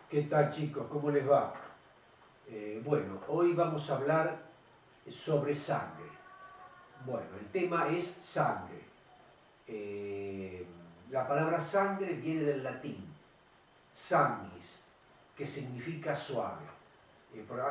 ¿Qué tal, chicos? ¿Cómo les va? Bueno, hoy vamos a hablar sobre sangre. Bueno, el tema es sangre. La palabra sangre viene del latín, sanguis, que significa suave.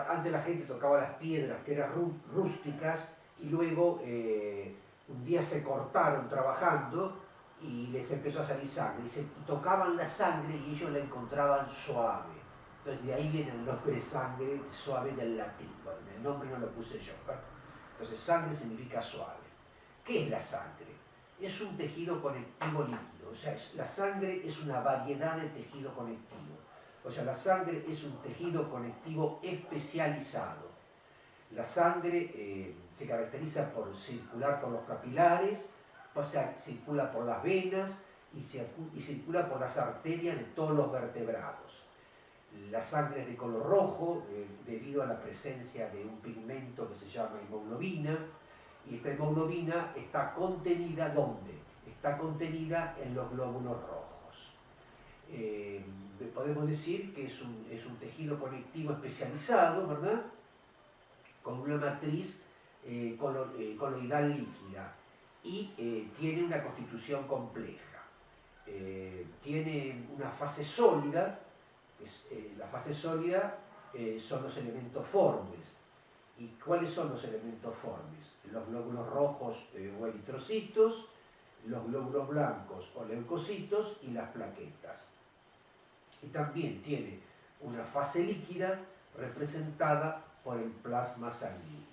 Antes la gente tocaba las piedras que eran rústicas y luego un día se cortaron trabajando y les empezó a salir sangre. Y tocaban la sangre y ellos la encontraban suave. Entonces de ahí viene el nombre sangre suave del latín. Bueno, el nombre no lo puse yo. Entonces sangre significa suave. ¿Qué es la sangre? Es un tejido conectivo líquido. O sea, la sangre es una variedad de tejido conectivo. O sea, la sangre es un tejido conectivo especializado. La sangre se caracteriza por circular por los capilares, o sea, circula por las venas y circula por las arterias de todos los vertebrados. La sangre es de color rojo debido a la presencia de un pigmento que se llama hemoglobina, y esta hemoglobina está contenida ¿dónde? Está contenida en los glóbulos rojos. Podemos decir que es un tejido conectivo especializado, ¿verdad? Con una matriz coloidal líquida y tiene una constitución compleja. Tiene una fase sólida, la fase sólida son los elementos formes. ¿Y cuáles son los elementos formes? Los glóbulos rojos o eritrocitos, los glóbulos blancos o leucocitos y las plaquetas. Y también tiene una fase líquida representada por el plasma sanguíneo.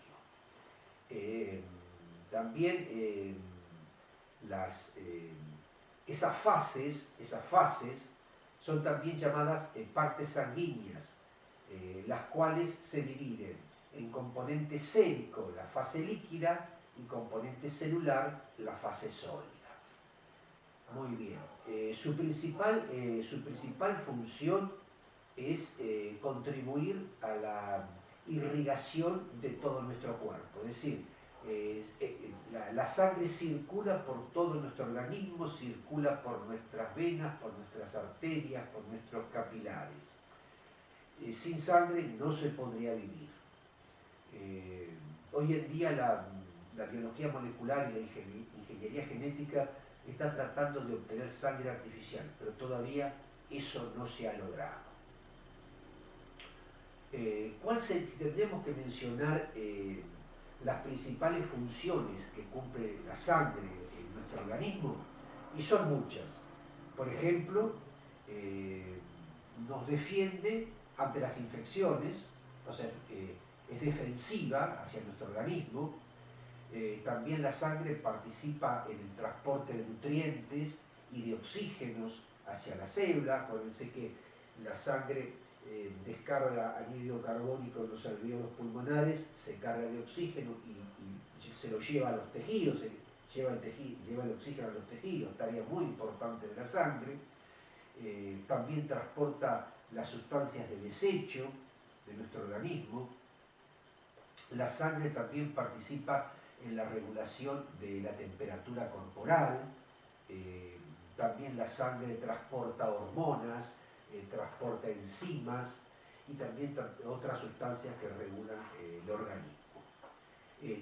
También esas fases son también llamadas partes sanguíneas, las cuales se dividen en componente sérico, la fase líquida, y componente celular, la fase sólida. Muy bien. Su principal función es contribuir a la irrigación de todo nuestro cuerpo. Es decir, la sangre circula por todo nuestro organismo, circula por nuestras venas, por nuestras arterias, por nuestros capilares. Sin sangre no se podría vivir. Hoy en día la biología molecular y la ingeniería genética está tratando de obtener sangre artificial, pero todavía eso no se ha logrado. Si tendríamos que mencionar las principales funciones que cumple la sangre en nuestro organismo, y son muchas. Por ejemplo, nos defiende ante las infecciones, o sea, es defensiva hacia nuestro organismo. También la sangre participa en el transporte de nutrientes y de oxígenos hacia la célula. Acuérdense que la sangre descarga anhídrido carbónico en los alvéolos pulmonares, se carga de oxígeno y se lo lleva a los tejidos, lleva el oxígeno a los tejidos, tarea muy importante de la sangre. También transporta las sustancias de desecho de nuestro organismo. La sangre también participa en la regulación de la temperatura corporal. También la sangre transporta hormonas, transporta enzimas y también otras sustancias que regulan el organismo.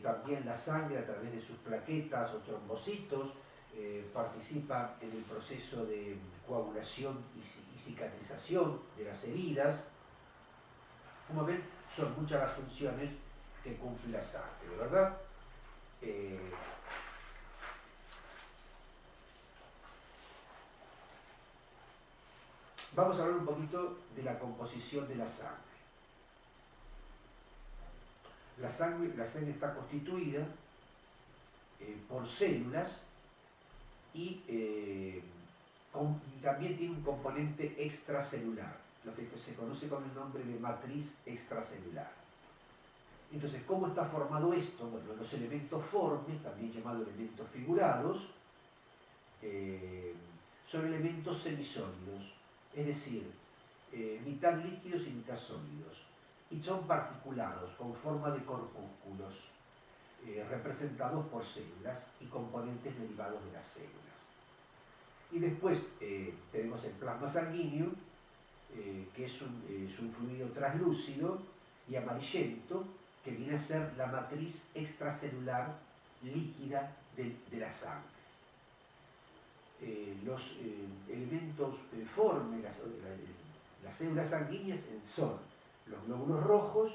También la sangre, a través de sus plaquetas o trombocitos, participa en el proceso de coagulación y cicatrización de las heridas. Como ven, son muchas las funciones que cumple la sangre, ¿verdad? Vamos a hablar un poquito de la composición de la sangre. La sangre está constituida por células y también tiene un componente extracelular, lo que se conoce con el nombre de matriz extracelular. Entonces, ¿cómo está formado esto? Bueno, los elementos formes, también llamados elementos figurados, son elementos semisólidos, es decir, mitad líquidos y mitad sólidos, y son particulados con forma de corpúsculos, representados por células y componentes derivados de las células. Y después tenemos el plasma sanguíneo, que es un fluido translúcido y amarillento, que viene a ser la matriz extracelular líquida de la sangre. Los elementos formen las células sanguíneas son los glóbulos rojos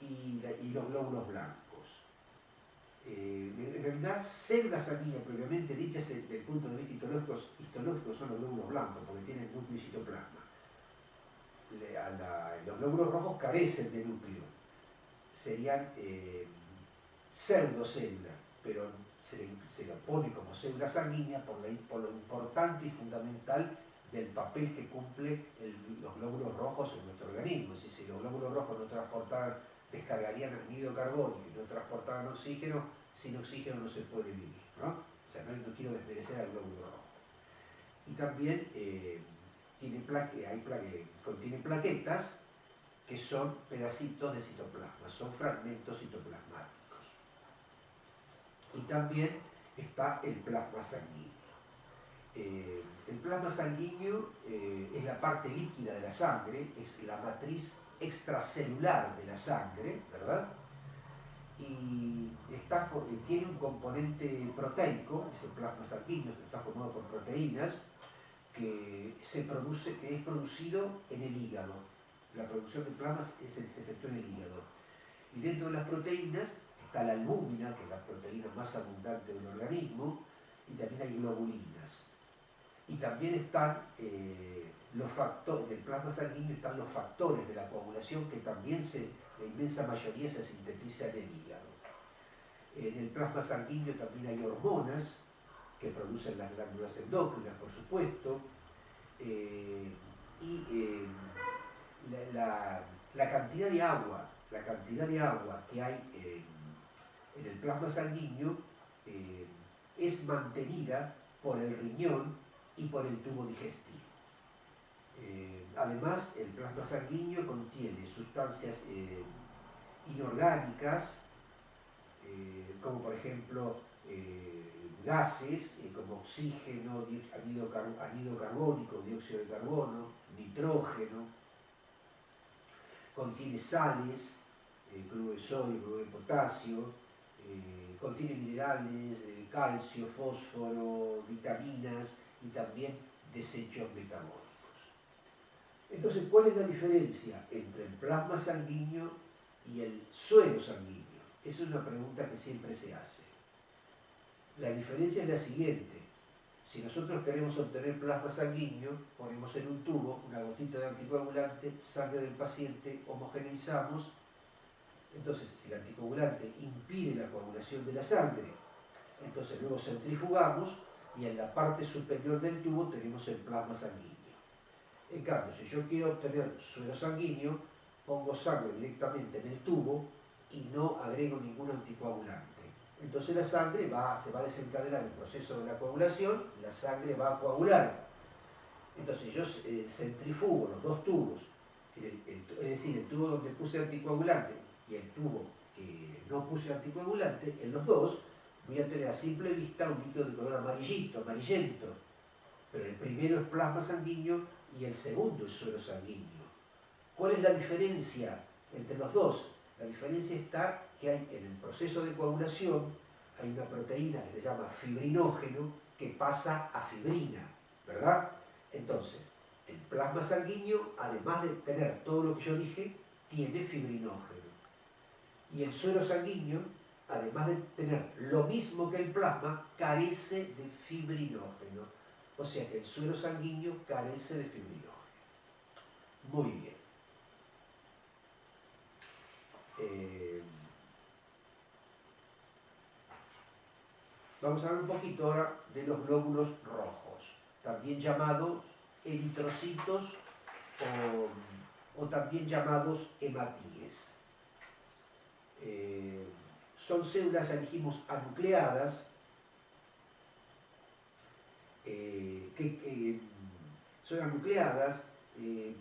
y los glóbulos blancos. En realidad, células sanguíneas propiamente dichas desde el punto de vista histológico son los glóbulos blancos, porque tienen núcleo y citoplasma. Los glóbulos rojos carecen de núcleo, serían pseudocélulas, pero se lo pone como célula sanguínea por lo importante y fundamental del papel que cumple los glóbulos rojos en nuestro organismo. Si los glóbulos rojos no transportaran, descargarían anhídrido carbónico y no transportaran oxígeno, sin oxígeno no se puede vivir, ¿no? O sea, no quiero desmerecer al glóbulo rojo. Y también contiene plaquetas que son pedacitos de citoplasma, son fragmentos citoplasmáticos. Y también está el plasma sanguíneo. El plasma sanguíneo es la parte líquida de la sangre, es la matriz extracelular de la sangre, ¿verdad? Y tiene un componente proteico, ese plasma sanguíneo está formado por proteínas, que es producido en el hígado. La producción de plasma se efectúa en el hígado. Y dentro de las proteínas está la albúmina, que es la proteína más abundante del organismo, y también hay globulinas. Y también están los factores del plasma sanguíneo, están los factores de la coagulación, que también la inmensa mayoría se sintetiza en el hígado. En el plasma sanguíneo también hay hormonas que producen las glándulas endócrinas, por supuesto, la cantidad de agua que hay en el plasma sanguíneo es mantenida por el riñón y por el tubo digestivo. Además, el plasma sanguíneo contiene sustancias inorgánicas, como por ejemplo gases como oxígeno, anhídrido carbónico, dióxido de carbono, nitrógeno. Contiene sales, cloruro de sodio, cloruro de potasio, contiene minerales, calcio, fósforo, vitaminas y también desechos metabólicos. Entonces, ¿cuál es la diferencia entre el plasma sanguíneo y el suero sanguíneo? Esa es una pregunta que siempre se hace. La diferencia es la siguiente. Si nosotros queremos obtener plasma sanguíneo, ponemos en un tubo una gotita de anticoagulante, sangre del paciente, homogeneizamos. Entonces, el anticoagulante impide la coagulación de la sangre. Entonces, luego centrifugamos y en la parte superior del tubo tenemos el plasma sanguíneo. En cambio, si yo quiero obtener suero sanguíneo, pongo sangre directamente en el tubo y no agrego ningún anticoagulante. Entonces la sangre se va a desencadenar el proceso de la coagulación, la sangre va a coagular. Entonces yo centrifugo los dos tubos, es decir, el tubo donde puse anticoagulante y el tubo que no puse anticoagulante, en los dos voy a tener a simple vista un líquido de color amarillento, pero el primero es plasma sanguíneo y el segundo es suero sanguíneo. ¿Cuál es la diferencia entre los dos? La diferencia está que hay en el proceso de coagulación hay una proteína que se llama fibrinógeno que pasa a fibrina, ¿verdad? Entonces, el plasma sanguíneo, además de tener todo lo que yo dije, tiene fibrinógeno. Y el suero sanguíneo, además de tener lo mismo que el plasma, carece de fibrinógeno. O sea que el suero sanguíneo carece de fibrinógeno. Muy bien. Vamos a hablar un poquito ahora de los glóbulos rojos, también llamados eritrocitos o también llamados hematíes. Son células, ya dijimos, anucleadas,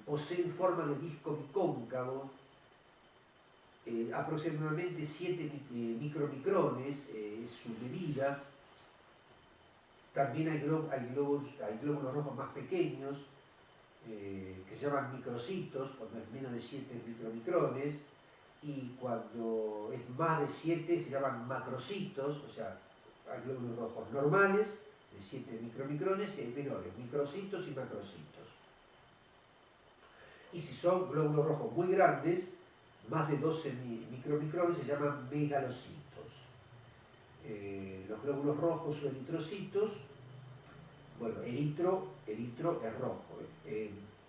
poseen forma de disco bicóncavo, aproximadamente 7 micromicrones es su medida. También hay glóbulos rojos más pequeños, se llaman microcitos, cuando es menos de 7 micromicrones, y cuando es más de 7 se llaman macrocitos, o sea, hay glóbulos rojos normales de 7 micromicrones y hay menores, microcitos y macrocitos. Y si son glóbulos rojos muy grandes, más de 12 micromicrones, se llaman megalocitos. Los glóbulos rojos o eritrocitos, bueno, eritro es rojo,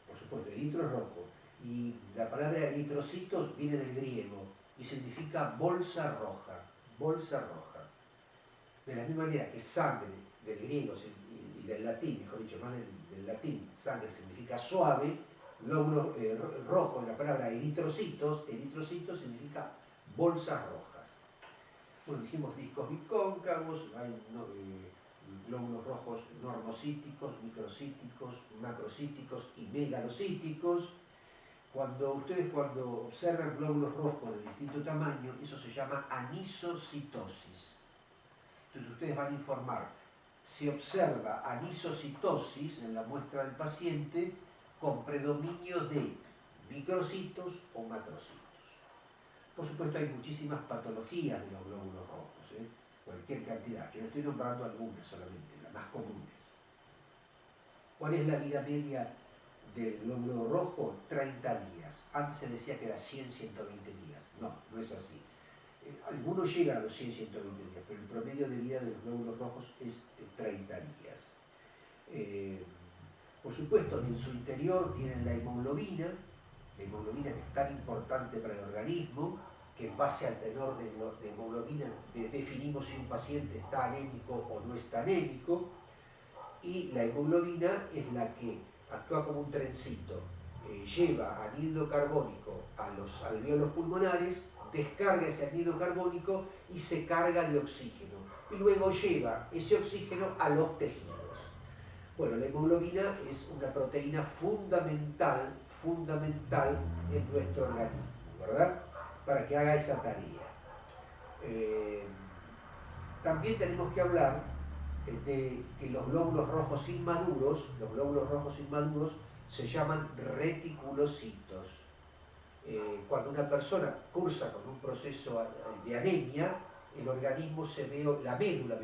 por supuesto, eritro es rojo. Y la palabra eritrocitos viene del griego y significa bolsa roja, bolsa roja. De la misma manera que sangre, del griego y del latín, mejor dicho, más del latín, sangre significa suave, glóbulos rojos, la palabra eritrocitos significa bolsas rojas. Bueno, dijimos discos bicóncavos, hay glóbulos rojos normocíticos, microcíticos, macrocíticos y megalocíticos. Ustedes cuando observan glóbulos rojos de distinto tamaño, eso se llama anisocitosis. Entonces ustedes van a informar, si observa anisocitosis en la muestra del paciente con predominio de microcitos o macrocitos. Por supuesto hay muchísimas patologías de los glóbulos rojos, cualquier cantidad. Yo estoy nombrando algunas solamente, las más comunes. ¿Cuál es la vida media del glóbulo rojo? 30 días. Antes se decía que era 100, 120 días. No, no es así. Algunos llegan a los 100, 120 días, pero el promedio de vida de los glóbulos rojos es 30 días. Por supuesto, en su interior tienen la hemoglobina que es tan importante para el organismo, que en base al tenor de hemoglobina definimos si un paciente está anémico o no está anémico, y la hemoglobina es la que actúa como un trencito, lleva anhídrido carbónico a los alvéolos pulmonares, descarga ese anhídrido carbónico y se carga de oxígeno, y luego lleva ese oxígeno a los tejidos. Bueno, la hemoglobina es una proteína fundamental en nuestro organismo, ¿verdad? Para que haga esa tarea. También tenemos que hablar de que los glóbulos rojos inmaduros se llaman reticulocitos. Cuando una persona cursa con un proceso de anemia, el organismo la médula,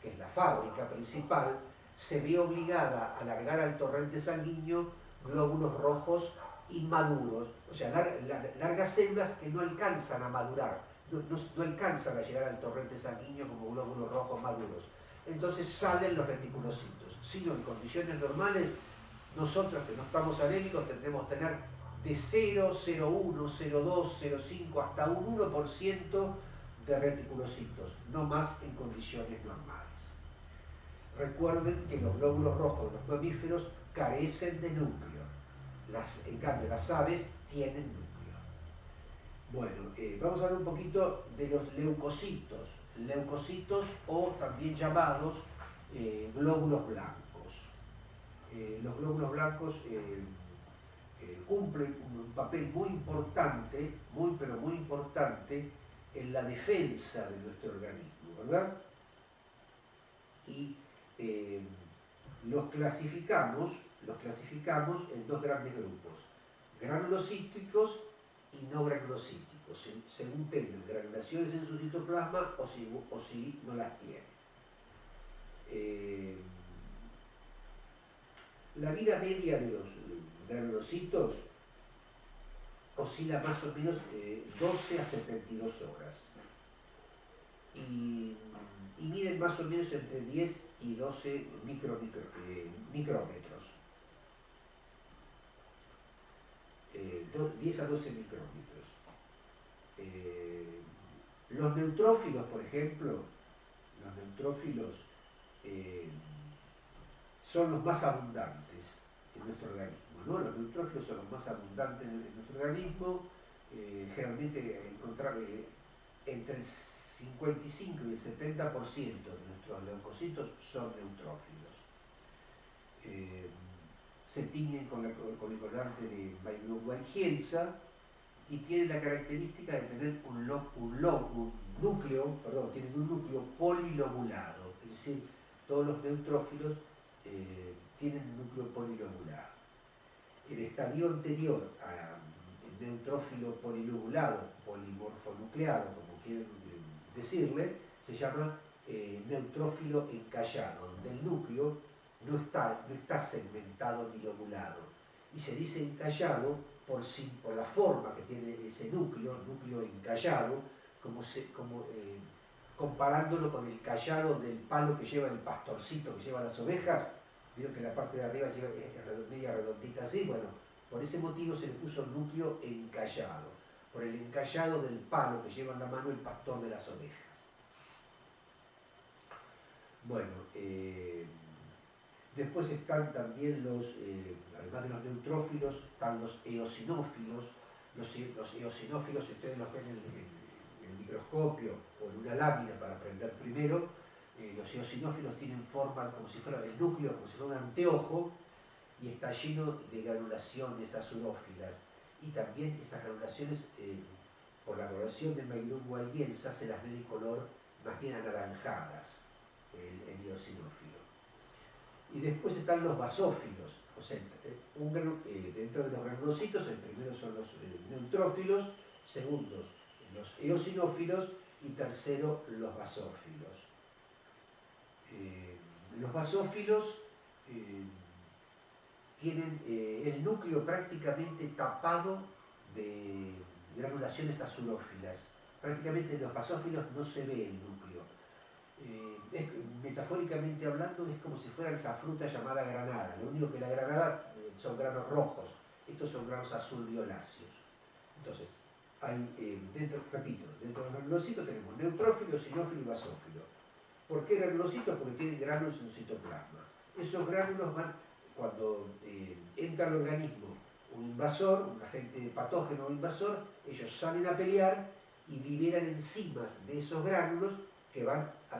que es la fábrica principal, se ve obligada a largar al torrente sanguíneo glóbulos rojos inmaduros, o sea, largas células que no alcanzan a madurar, no alcanzan a llegar al torrente sanguíneo como glóbulos rojos maduros. Entonces salen los reticulocitos. Si no, en condiciones normales, nosotros que no estamos anémicos tendremos que tener de 0, 0,1, 0,2, 0,5 hasta un 1% de reticulocitos, no más en condiciones normales. Recuerden que los glóbulos rojos de los mamíferos carecen de núcleo. En cambio, las aves tienen núcleo. Bueno, vamos a hablar un poquito de los leucocitos. Leucocitos o también llamados glóbulos blancos. Los glóbulos blancos cumplen un papel muy importante, pero muy importante en la defensa de nuestro organismo, ¿verdad? Y los clasificamos en dos grandes grupos, granulocíticos y no granulocíticos, según tengan granulaciones en su citoplasma o si no las tienen. La vida media de los granulocitos oscila más o menos 12 a 72 horas y miden más o menos entre 10 y 12 micrómetros. 10 a 12 micrómetros. Los neutrófilos, por ejemplo, son los más abundantes en nuestro organismo, ¿no? Los neutrófilos son los más abundantes en nuestro organismo. Generalmente encontrar entre el 55 y el 70% de nuestros leucocitos son neutrófilos. Se tiñen con el colorante de Weingauer-Gielsa y tienen la característica de tener un núcleo polilobulado, es decir, todos los neutrófilos tienen un núcleo polilobulado. estadio anterior al neutrófilo polilobulado, polimorfonucleado, como quieren decirle, se llama neutrófilo encallado, donde el núcleo no está segmentado ni lobulado. Y se dice encallado por la forma que tiene ese núcleo encallado, comparándolo con el callado del palo que lleva el pastorcito, que lleva las ovejas. Vieron que la parte de arriba es media redondita así. Bueno, por ese motivo se le puso núcleo encallado, por el encallado del palo que lleva en la mano el pastor de las ovejas. Bueno, después están también además de los neutrófilos, están los eosinófilos. Los eosinófilos, si ustedes los ven en el microscopio o en una lámina para aprender primero, los eosinófilos tienen forma como si fuera el núcleo, como si fuera un anteojo, y está lleno de granulaciones azurófilas. Y también esas granulaciones, por la coloración del Mailum gualdiense, se las ve de color más bien anaranjadas, el eosinófilo. Y después están los basófilos, o sea, dentro de los granulocitos, el primero son los neutrófilos, segundos los eosinófilos y tercero los basófilos. Los basófilos tienen el núcleo prácticamente tapado de granulaciones azurófilas. Prácticamente en los basófilos no se ve el núcleo. Metafóricamente hablando, es como si fuera esa fruta llamada granada. Lo único que la granada son granos rojos, estos son granos azul violáceos. Entonces, repito, dentro del granulocito tenemos neutrófilo, eosinófilo y basófilo. ¿Por qué granulocitos? Porque tienen gránulos en el citoplasma. Esos gránulos van, cuando entra al organismo un invasor, un agente patógeno o invasor, ellos salen a pelear y liberan enzimas de esos gránulos que van a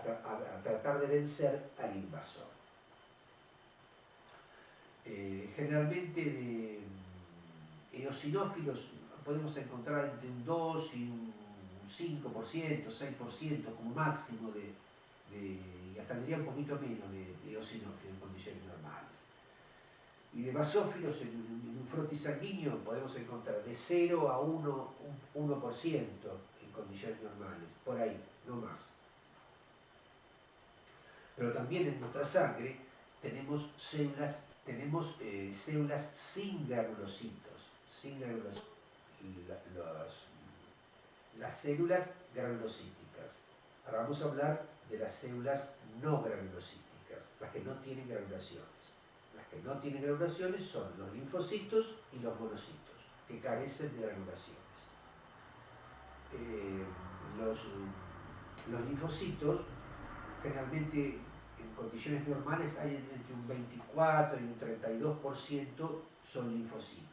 tratar de vencer al invasor. Generalmente de eosinófilos podemos encontrar entre un 2 y un 5%, 6% como máximo y hasta diría un poquito menos de eosinófilos en condiciones normales. Y de basófilos en un frotis sanguíneo podemos encontrar de 0 a 1% en condiciones normales, por ahí, no más. Pero también en nuestra sangre tenemos células sin granulocitos, las células granulocíticas. Ahora vamos a hablar de las células no granulocíticas, las que no tienen granulaciones. Las que no tienen granulaciones son los linfocitos y los monocitos, que carecen de granulaciones. Los linfocitos, generalmente en condiciones normales, hay entre un 24 y un 32% son linfocitos.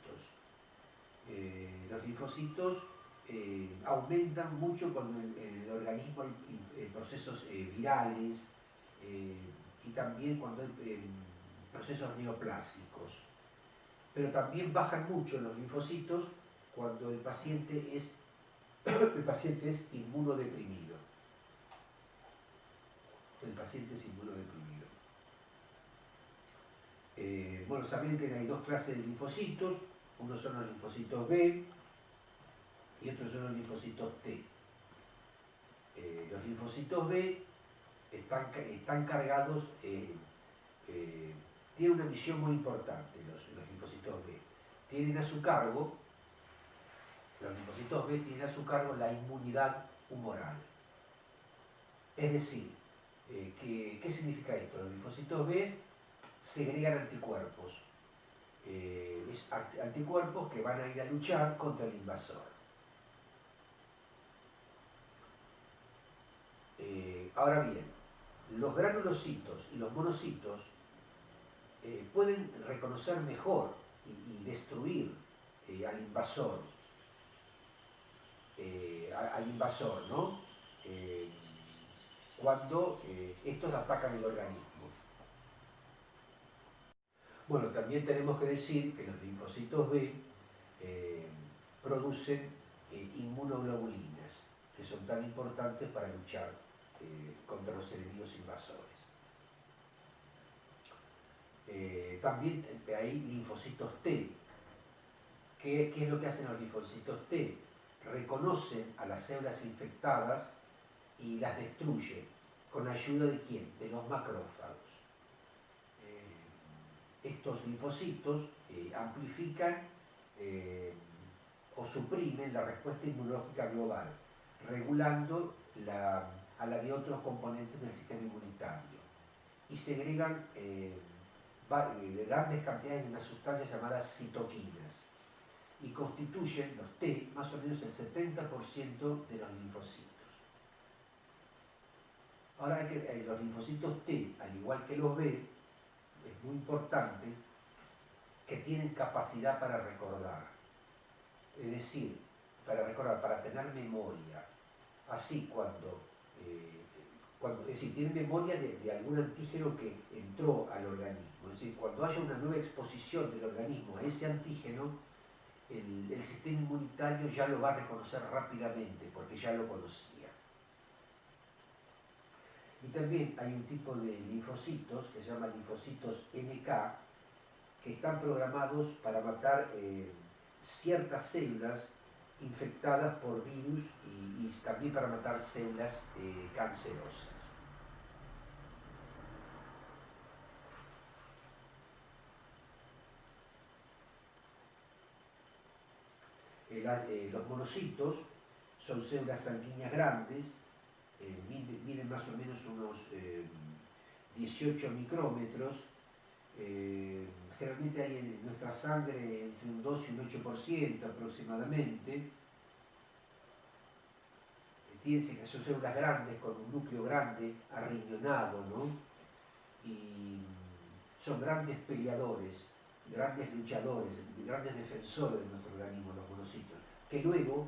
Los linfocitos aumentan mucho cuando en el organismo hay procesos virales y también cuando hay procesos neoplásicos. Pero también bajan mucho los linfocitos cuando el paciente es inmunodeprimido. El paciente es inmunodeprimido. Bueno, saben que hay dos clases de linfocitos. Unos son los linfocitos B y otros son los linfocitos T. Los linfocitos B están cargados, tienen una misión muy importante los linfocitos B. Tienen a su cargo, los linfocitos B tienen a su cargo la inmunidad humoral. Es decir, ¿qué significa esto? Los linfocitos B segregan anticuerpos. Anticuerpos que van a ir a luchar contra el invasor. Ahora bien, los granulocitos y los monocitos pueden reconocer mejor y destruir al invasor, ¿no? Cuando estos atacan el organismo. Bueno, también tenemos que decir que los linfocitos B producen inmunoglobulinas, que son tan importantes para luchar contra los enemigos invasores. También hay linfocitos T, ¿Qué es lo que hacen los linfocitos T? Reconocen a las células infectadas y las destruyen. ¿Con ayuda de quién? De los macrófagos. Estos linfocitos amplifican o suprimen la respuesta inmunológica global, regulando a la de otros componentes del sistema inmunitario. Y segregan grandes cantidades de una sustancia llamada citoquinas. Y constituyen los T más o menos el 70% de los linfocitos. Ahora los linfocitos T, al igual que los B, es muy importante que tienen capacidad para recordar. Es decir, para recordar, para tener memoria. Así es decir, tienen memoria de algún antígeno que entró al organismo. Es decir, cuando haya una nueva exposición del organismo a ese antígeno, el sistema inmunitario ya lo va a reconocer rápidamente porque ya lo conocía. Y también hay un tipo de linfocitos que se llaman linfocitos NK que están programados para matar ciertas células infectadas por virus y también para matar células cancerosas. Los monocitos son células sanguíneas grandes, miden más o menos unos 18 micrómetros. Generalmente hay en nuestra sangre entre un 2 y un 8% aproximadamente. Fíjense que son células grandes con un núcleo grande, arriñonado, ¿no? Y son grandes peleadores, grandes luchadores, grandes defensores de nuestro organismo, los monocitos, que luego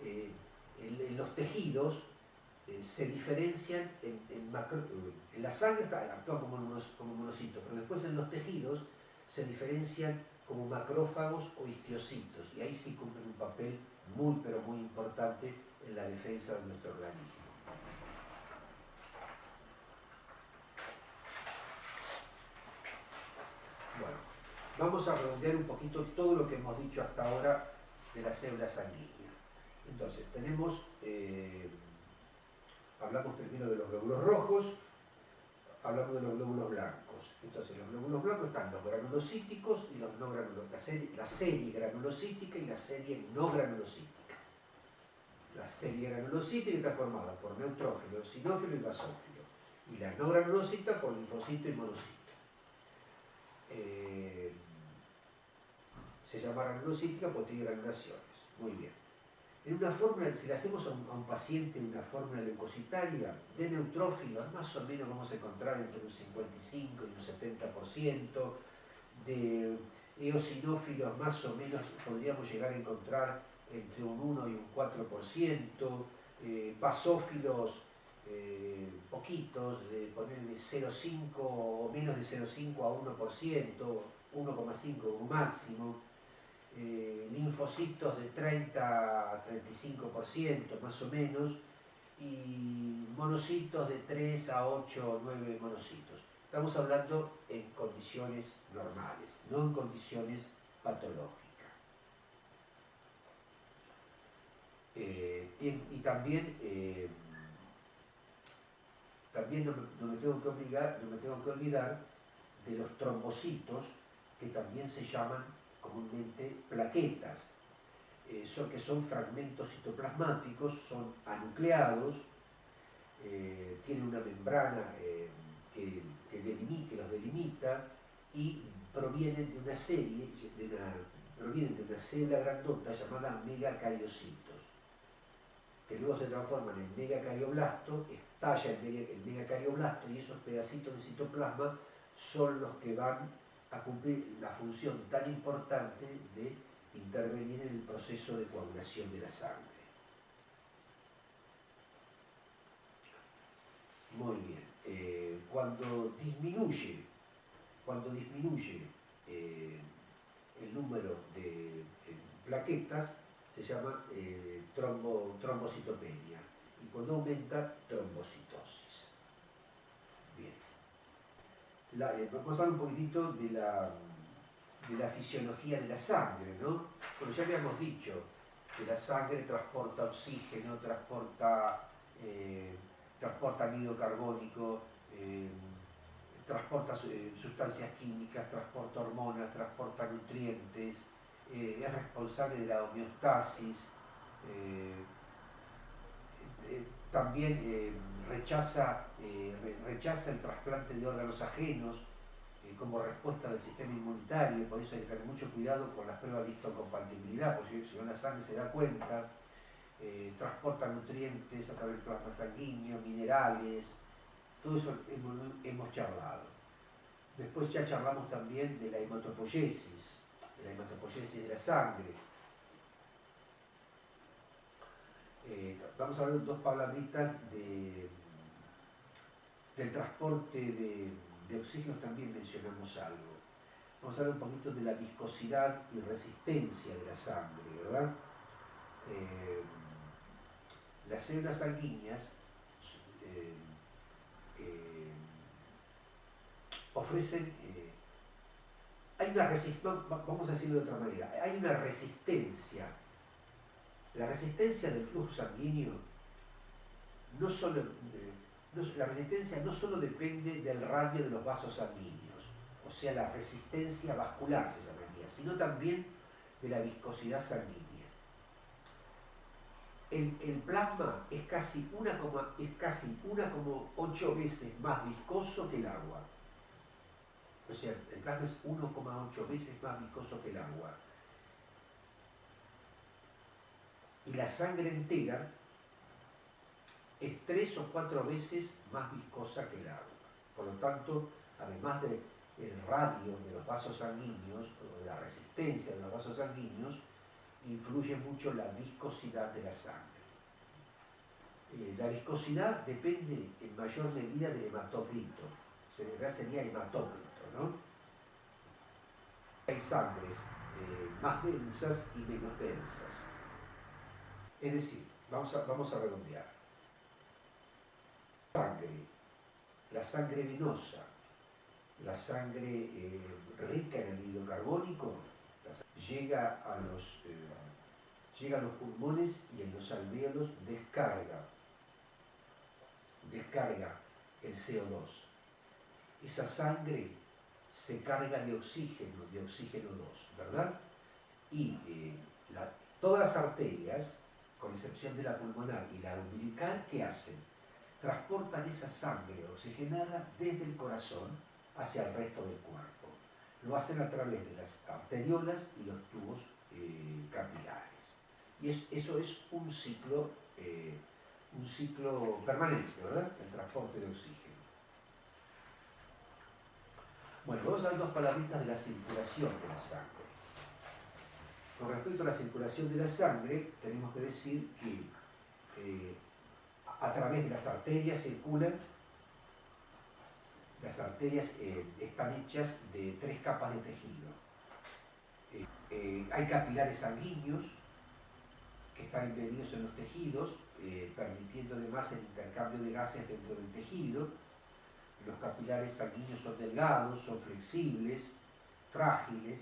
en los tejidos se diferencian en la sangre actúan como monocitos, pero después en los tejidos se diferencian como macrófagos o histiocitos, y ahí sí cumplen un papel muy pero muy importante en la defensa de nuestro organismo. Bueno, vamos a redondear un poquito todo lo que hemos dicho hasta ahora de la célula sanguínea. Entonces, hablamos primero de los glóbulos rojos, hablamos de los glóbulos blancos. Entonces, los glóbulos blancos están los granulocíticos y los no granulocíticos, la serie granulocítica y la serie no granulocítica. La serie granulocítica está formada por neutrófilo, eosinófilo y basófilo, y la no granulocita por linfocito y monocito. Se llama granulocítica porque tiene granulaciones. Muy bien. En una fórmula, si le hacemos a un paciente una fórmula leucocitaria de neutrófilos, más o menos vamos a encontrar entre un 55 y un 70%, de eosinófilos más o menos podríamos llegar a encontrar entre un 1 y un 4%, basófilos poquitos, de ponerle 0,5 o menos de 0,5 a 1%, 1,5 como máximo, linfocitos de 30 a 35% más o menos, y monocitos de 3 a 8 o 9 monocitos. Estamos hablando en condiciones normales, no en condiciones patológicas. Y también no me tengo que olvidar de los trombocitos, que también se llaman comúnmente plaquetas, que son fragmentos citoplasmáticos, son anucleados, tienen una membrana que los delimita y provienen de una célula grandota llamada megacariocitos, que luego se transforman en megacarioblasto, estalla el megacarioblasto, y esos pedacitos de citoplasma son los que van a cumplir la función tan importante de intervenir en el proceso de coagulación de la sangre. Muy bien. Cuando disminuye el número de plaquetas, se llama trombocitopenia, y cuando aumenta, trombocitosis. Bien. Vamos a hablar un poquitito de de la fisiología de la sangre, ¿no? Bueno, ya habíamos dicho que la sangre transporta oxígeno, transporta anhídrido carbónico, transporta sustancias químicas, transporta hormonas, transporta nutrientes, es responsable de la homeostasis, también rechaza el trasplante de órganos ajenos como respuesta del sistema inmunitario. Por eso hay que tener mucho cuidado con las pruebas de histocompatibilidad, porque si no la sangre se da cuenta. Transporta nutrientes a través del plasma sanguíneo, minerales, todo eso hemos charlado. Después ya charlamos también de la hematopoiesis de la sangre. Vamos a ver dos palabritas del transporte de oxígeno, también mencionamos algo. Vamos a hablar un poquito de la viscosidad y resistencia de la sangre, ¿verdad? Las células sanguíneas ofrecen, hay una resistencia, vamos a decirlo de otra manera, hay una resistencia. La resistencia del flujo sanguíneo no solo, la resistencia no solo depende del radio de los vasos sanguíneos, o sea, la resistencia vascular se llamaría, sino también de la viscosidad sanguínea. El plasma es casi 1,8 veces más viscoso que el agua. O sea, el plasma es 1,8 veces más viscoso que el agua. Y la sangre entera es 3 o 4 veces más viscosa que el agua. Por lo tanto, además del radio de los vasos sanguíneos, o de la resistencia de los vasos sanguíneos, influye mucho la viscosidad de la sangre. La viscosidad depende en mayor medida del hematocrito. En realidad sería hematócrito, ¿no? Hay sangres más densas y menos densas. Es decir, vamos a redondear. La sangre venosa, la sangre rica en anhídrido carbónico, llega a los pulmones y en los alvéolos descarga el CO2. Esa sangre se carga de oxígeno 2, ¿verdad? Y todas las arterias, con excepción de la pulmonar y la umbilical, ¿qué hacen? Transportan esa sangre oxigenada desde el corazón hacia el resto del cuerpo. Lo hacen a través de las arteriolas y los tubos capilares. Y eso es un ciclo permanente, ¿verdad? El transporte de oxígeno. Bueno, vamos a ver dos palabritas de la circulación de la sangre. Con respecto a la circulación de la sangre, tenemos que decir que a través de las arterias circulan. Las arterias están hechas de 3 capas de tejido. Hay capilares sanguíneos que están embedidos en los tejidos, permitiendo además el intercambio de gases dentro del tejido. Los capilares sanguíneos son delgados, son flexibles, frágiles,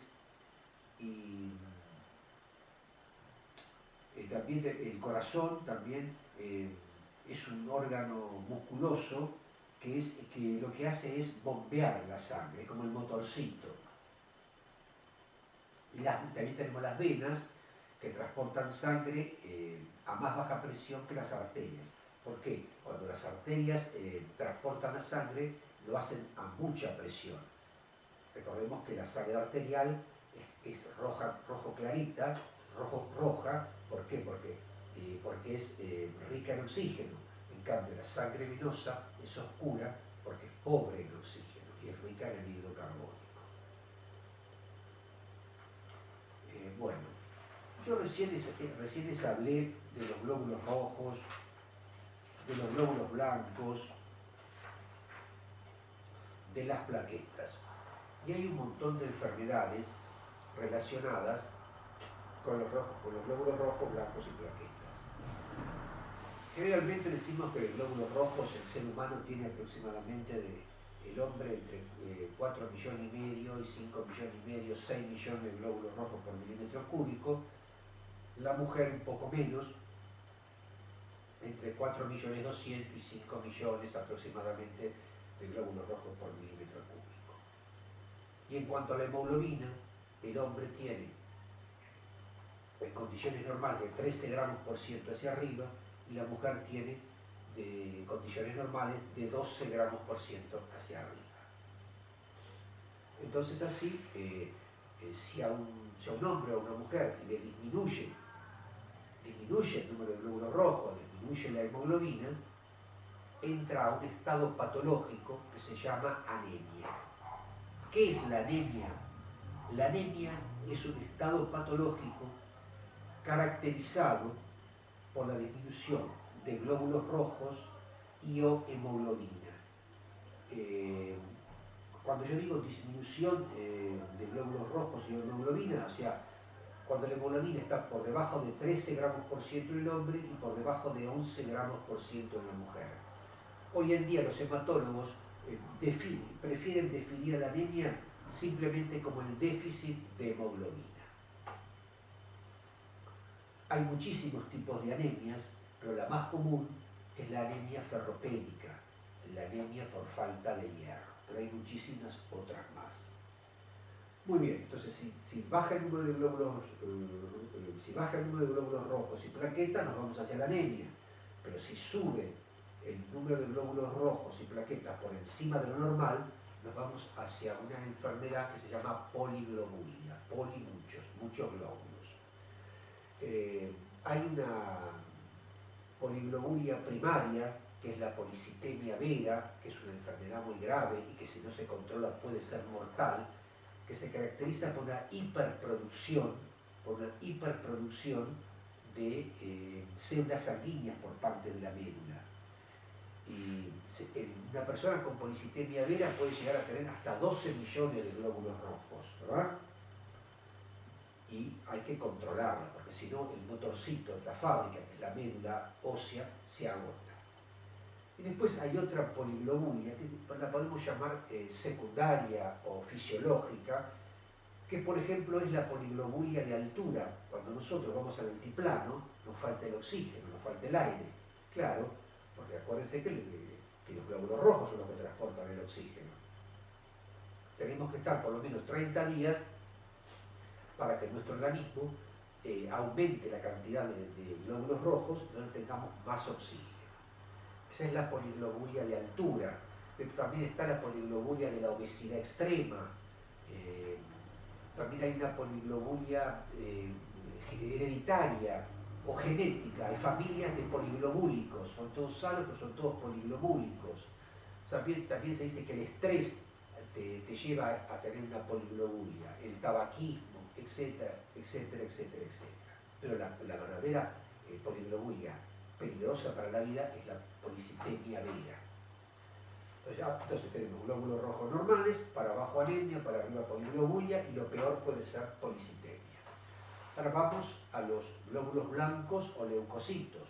y también el corazón también es un órgano musculoso que lo que hace es bombear la sangre, como el motorcito. Y también tenemos las venas, que transportan sangre a más baja presión que las arterias. ¿Por qué? Cuando las arterias transportan la sangre, lo hacen a mucha presión. Recordemos que la sangre arterial es roja clarita, roja. ¿Por qué? Porque es rica en oxígeno. En cambio, la sangre venosa es oscura porque es pobre en oxígeno y es rica en anhídrido carbónico. Bueno, yo recién les hablé de los glóbulos rojos, de los glóbulos blancos, de las plaquetas. Y hay un montón de enfermedades relacionadas con los glóbulos rojos, blancos y plaquetas. Generalmente decimos que los glóbulos rojos el ser humano tiene aproximadamente de el hombre entre 4 millones y medio y 5 millones y medio, 6 millones de glóbulos rojos por milímetro cúbico, la mujer un poco menos, entre 4 millones 200 y 5 millones aproximadamente de glóbulos rojos por milímetro cúbico. Y en cuanto a la hemoglobina, el hombre tiene en condiciones normales de 13 gramos por ciento hacia arriba y la mujer tiene de condiciones normales de 12 gramos por ciento hacia arriba. Entonces así, si a un hombre o a una mujer le disminuye el número de glóbulos rojos, disminuye la hemoglobina, entra a un estado patológico que se llama anemia. ¿Qué es la anemia? La anemia es un estado patológico caracterizado por la disminución de glóbulos rojos y o hemoglobina. Cuando yo digo disminución de glóbulos rojos y hemoglobina, o sea, cuando la hemoglobina está por debajo de 13 gramos por ciento en el hombre y por debajo de 11 gramos por ciento en la mujer. Hoy en día los hematólogos prefieren definir a la anemia simplemente como el déficit de hemoglobina. Hay muchísimos tipos de anemias, pero la más común es la anemia ferropénica, la anemia por falta de hierro, pero hay muchísimas otras más. Muy bien, entonces si baja el número de glóbulos, rojos y plaquetas, nos vamos hacia la anemia, pero si sube el número de glóbulos rojos y plaquetas por encima de lo normal, nos vamos hacia una enfermedad que se llama poliglobulia, muchos glóbulos. Hay una poliglobulia primaria, que es la policitemia vera, que es una enfermedad muy grave y que si no se controla puede ser mortal, que se caracteriza por una hiperproducción de células sanguíneas por parte de la médula. Y una persona con policitemia vera puede llegar a tener hasta 12 millones de glóbulos rojos, ¿verdad? Y hay que controlarla, porque si no el motorcito, la fábrica, que es la médula ósea, se agota. Y después hay otra poliglobulia, que la podemos llamar secundaria o fisiológica, que por ejemplo es la poliglobulia de altura. Cuando nosotros vamos al altiplano, nos falta el oxígeno, nos falta el aire. Claro, porque acuérdense que los glóbulos rojos son los que transportan el oxígeno. Tenemos que estar por lo menos 30 días para que nuestro organismo aumente la cantidad de glóbulos rojos donde tengamos más oxígeno. Esa es la poliglobulia de altura. También está la poliglobulia de la obesidad extrema. También hay una poliglobulia hereditaria o genética. Hay familias de poliglobúlicos, son todos sanos, pero son todos poliglobúlicos. También se dice que el estrés te lleva a tener una poliglobulia, el tabaquismo, etcétera, etcétera, etcétera, etcétera. Pero la verdadera poliglobulia peligrosa para la vida es la policitemia vera. Entonces tenemos glóbulos rojos normales, para abajo anemia, para arriba poliglobulia y lo peor puede ser policitemia. Ahora vamos a los glóbulos blancos o leucocitos.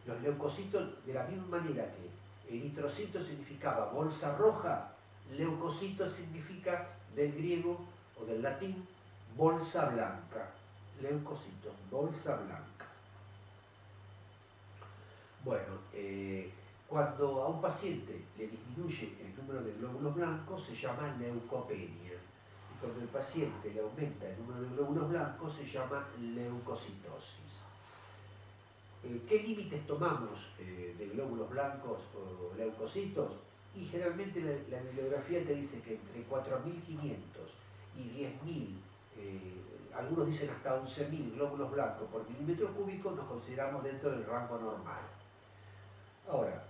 Los leucocitos, de la misma manera que eritrocito significaba bolsa roja, leucocito significa del griego o del latín bolsa blanca. Leucocitos, bolsa blanca. Bueno, cuando a un paciente le disminuye el número de glóbulos blancos se llama leucopenia. Y cuando al paciente le aumenta el número de glóbulos blancos se llama leucocitosis. ¿Qué límites tomamos de glóbulos blancos o leucocitos? Y generalmente la bibliografía te dice que entre 4.500 y 10.000, algunos dicen hasta 11.000 glóbulos blancos por milímetro cúbico, nos consideramos dentro del rango normal. Ahora,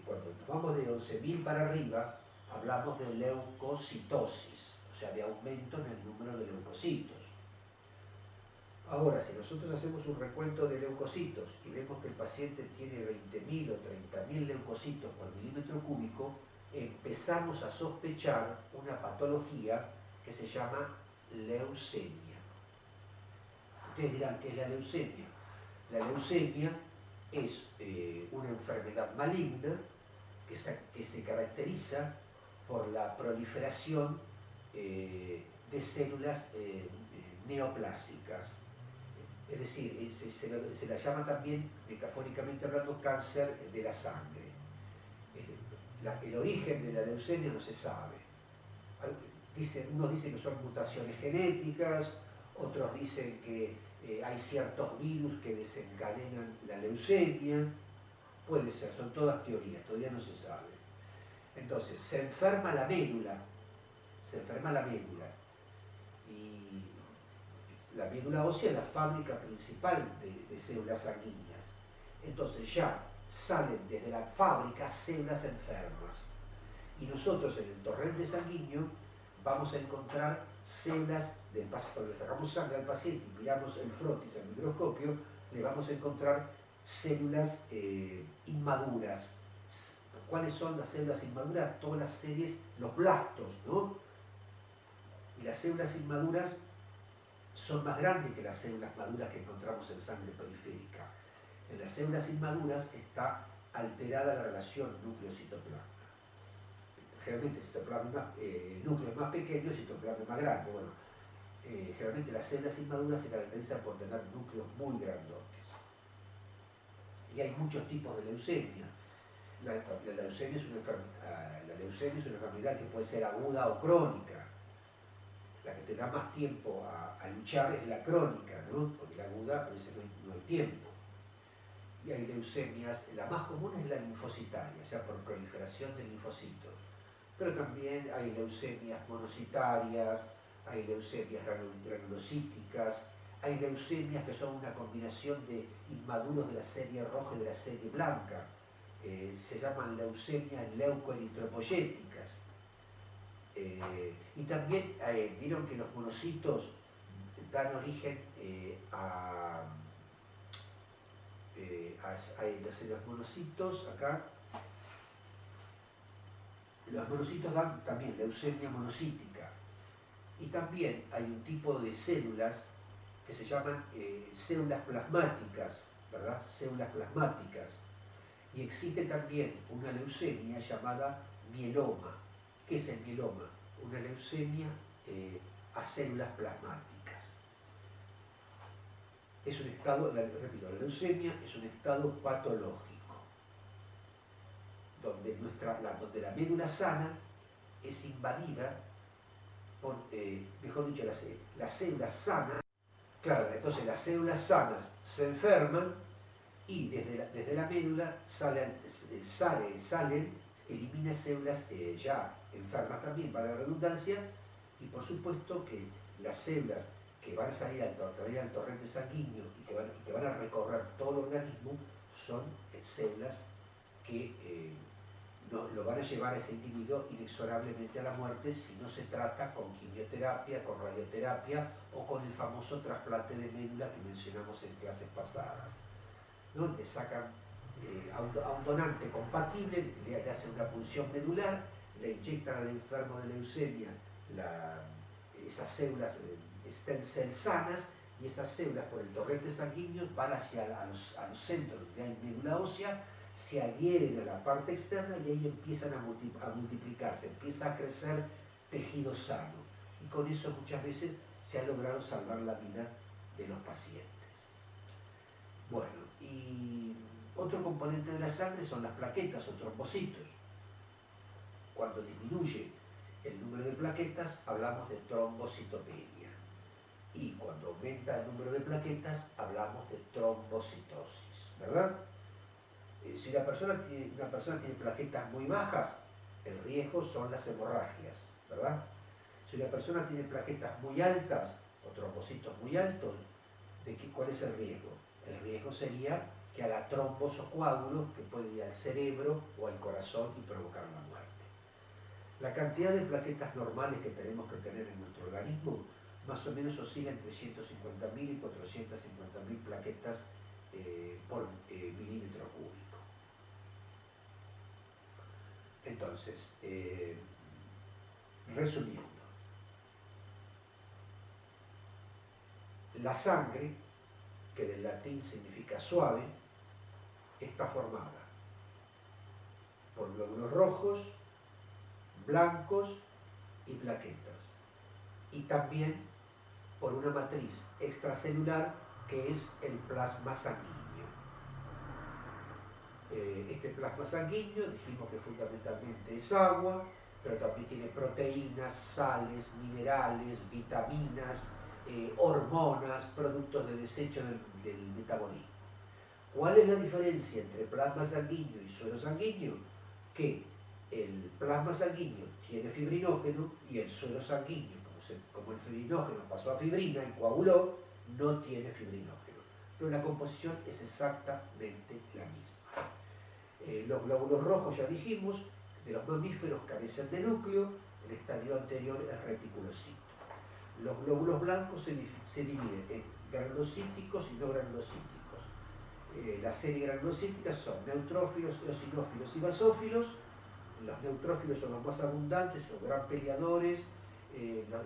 cuando nos vamos de 11.000 para arriba, hablamos de leucocitosis, o sea, de aumento en el número de leucocitos. Ahora, si nosotros hacemos un recuento de leucocitos y vemos que el paciente tiene 20.000 o 30.000 leucocitos por milímetro cúbico, empezamos a sospechar una patología que se llama leucemia. Ustedes dirán, ¿qué es la leucemia? La leucemia es una enfermedad maligna que se caracteriza por la proliferación de células neoplásicas. Es decir, se la llama también, metafóricamente hablando, cáncer de la sangre. El origen de la leucemia no se sabe. Unos dicen que son mutaciones genéticas, otros dicen que hay ciertos virus que desencadenan la leucemia. Puede ser, son todas teorías, todavía no se sabe. Entonces, se enferma la médula, y la médula ósea es la fábrica principal de células sanguíneas. Entonces ya salen desde la fábrica células enfermas. Y nosotros en el torrente sanguíneo vamos a encontrar células del paciente. Cuando le sacamos sangre al paciente y miramos el frotis al microscopio, le vamos a encontrar células inmaduras. ¿Cuáles son las células inmaduras? Todas las series, los blastos, ¿no? Y las células inmaduras son más grandes que las células maduras que encontramos en sangre periférica. En las células inmaduras está alterada la relación núcleo-citoplasma. Generalmente el núcleo es más pequeño, el citoplasma es más grande. Bueno, generalmente las células inmaduras se caracterizan por tener núcleos muy grandotes. Y hay muchos tipos de leucemia. La leucemia es una enfermedad que puede ser aguda o crónica. La que te da más tiempo a luchar es la crónica, ¿no? Porque la aguda a veces no hay tiempo. Y hay leucemias, la más común es la linfocitaria, o sea, por proliferación de linfocitos. Pero también hay leucemias monocitarias, hay leucemias granulocíticas, hay leucemias que son una combinación de inmaduros de la serie roja y de la serie blanca. Se llaman leucemias leucoeritropoyéticas. Y también vieron que los monocitos dan origen los monocitos acá. Los monocitos dan también leucemia monocítica. Y también hay un tipo de células que se llaman células plasmáticas, ¿verdad? Células plasmáticas. Y existe también una leucemia llamada mieloma. ¿Qué es el mieloma? Una leucemia a células plasmáticas. Es un estado, repito, la leucemia es un estado patológico, donde la médula sana es invadida por, mejor dicho, las células sanas. Claro, entonces las células sanas se enferman y desde la médula elimina células ya enfermas también, para la redundancia, y por supuesto que las células que van a salir al torrente sanguíneo y que van a recorrer todo el organismo son células que lo van a llevar a ese individuo inexorablemente a la muerte si no se trata con quimioterapia, con radioterapia o con el famoso trasplante de médula que mencionamos en clases pasadas, ¿no? Le sacan a un donante compatible, le hacen una punción medular, le inyectan al enfermo de leucemia esas células stem cells sanas, y esas células por el torrente sanguíneo van a los centros donde hay médula ósea, se adhieren a la parte externa y ahí empiezan a multiplicarse, empieza a crecer tejido sano. Y con eso muchas veces se ha logrado salvar la vida de los pacientes. Bueno, y otro componente de la sangre son las plaquetas o trombocitos. Cuando disminuye el número de plaquetas, hablamos de trombocitopenia. Y cuando aumenta el número de plaquetas, hablamos de trombocitosis, ¿verdad? Si una persona tiene plaquetas muy bajas, el riesgo son las hemorragias, ¿verdad? Si una persona tiene plaquetas muy altas o trombocitos muy altos, ¿cuál es el riesgo? El riesgo sería que haga trombos o coágulos que pueden ir al cerebro o al corazón y provocar la muerte. La cantidad de plaquetas normales que tenemos que tener en nuestro organismo más o menos oscila entre 150.000 y 450.000 plaquetas por milímetro cúbico. Entonces, resumiendo, la sangre, que del latín significa suave, está formada por glóbulos rojos, blancos y plaquetas. Y también por una matriz extracelular que es el plasma sanguíneo. Este plasma sanguíneo dijimos que fundamentalmente es agua, pero también tiene proteínas, sales, minerales, vitaminas, hormonas, productos de desecho del metabolismo. ¿Cuál es la diferencia entre plasma sanguíneo y suero sanguíneo? Que el plasma sanguíneo tiene fibrinógeno y el suero sanguíneo, como el fibrinógeno pasó a fibrina y coaguló, no tiene fibrinógeno. Pero la composición es exactamente la misma. Los glóbulos rojos, ya dijimos, de los mamíferos carecen de núcleo, el estadio anterior es reticulocito. Los glóbulos blancos se dividen en granulocíticos y no granulocíticos. La serie granulocítica son neutrófilos, eosinófilos y basófilos. Los neutrófilos son los más abundantes, son gran peleadores.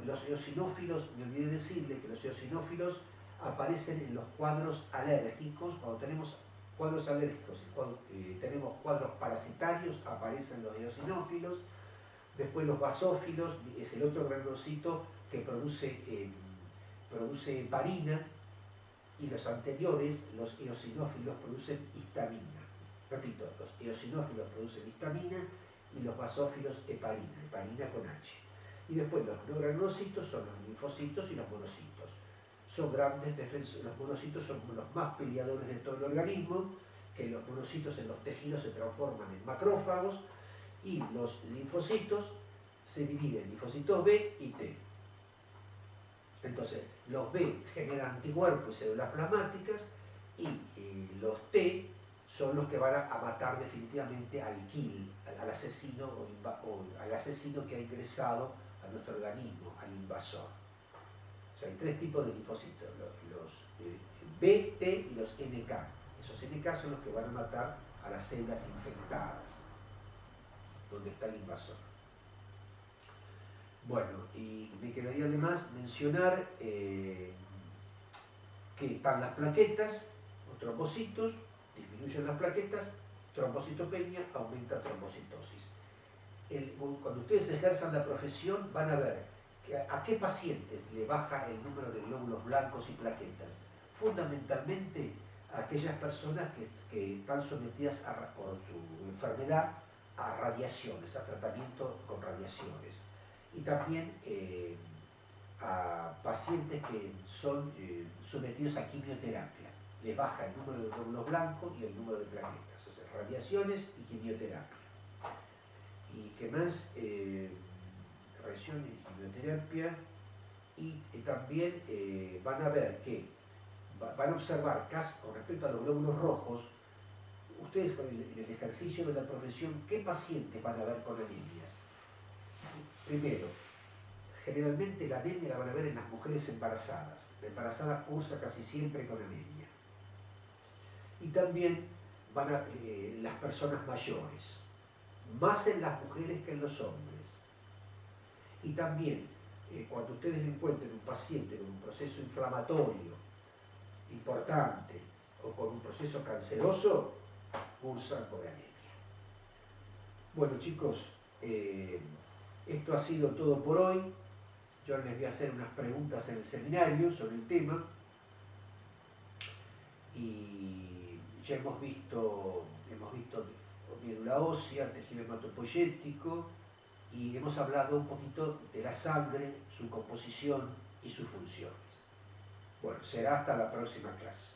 Los eosinófilos, me olvidé decirle que los eosinófilos aparecen en los cuadros alérgicos. Cuando tenemos cuadros alérgicos y cuando tenemos cuadros parasitarios, aparecen los eosinófilos. Después los basófilos, es el otro granulocito que produce heparina, y los anteriores, los eosinófilos, producen histamina. Repito, los eosinófilos producen histamina y los basófilos heparina con H. Y después los no granulocitos son los linfocitos y los monocitos. Son grandes defensores, los monocitos son los más peleadores de todo el organismo, que los monocitos en los tejidos se transforman en macrófagos, y los linfocitos se dividen en linfocitos B y T. Entonces, los B generan anticuerpos y células plasmáticas, y los T son los que van a matar definitivamente al kill, al asesino o al asesino que ha ingresado a nuestro organismo, al invasor. O sea, hay tres tipos de linfocitos, los B, T y los NK. Esos NK son los que van a matar a las células infectadas, donde está el invasor. Bueno, y me quedaría además mencionar que están las plaquetas, los trombocitos, disminuyen las plaquetas, trombocitopenia, aumenta trombocitosis. Cuando ustedes ejerzan la profesión van a ver a qué pacientes le baja el número de glóbulos blancos y plaquetas. Fundamentalmente a aquellas personas que están sometidas por su enfermedad a radiaciones, a tratamiento con radiaciones. Y también a pacientes que son sometidos a quimioterapia. Les baja el número de glóbulos blancos y el número de plaquetas. O sea, radiaciones y quimioterapia. ¿Y qué más? Radiación y quimioterapia. Y también van a ver que, van a observar con respecto a los glóbulos rojos, ustedes con el ejercicio de la profesión, ¿qué pacientes van a ver con anemias? Primero, generalmente la anemia la van a ver en las mujeres embarazadas. La embarazada cursa casi siempre con anemia. Y también las personas mayores, más en las mujeres que en los hombres. Y también, cuando ustedes encuentren un paciente con un proceso inflamatorio importante o con un proceso canceroso, cursan con anemia. Bueno, chicos, esto ha sido todo por hoy. Yo les voy a hacer unas preguntas en el seminario sobre el tema. Y ya hemos visto médula ósea, tejido hematopoyético, y hemos hablado un poquito de la sangre, su composición y sus funciones. Bueno, será hasta la próxima clase.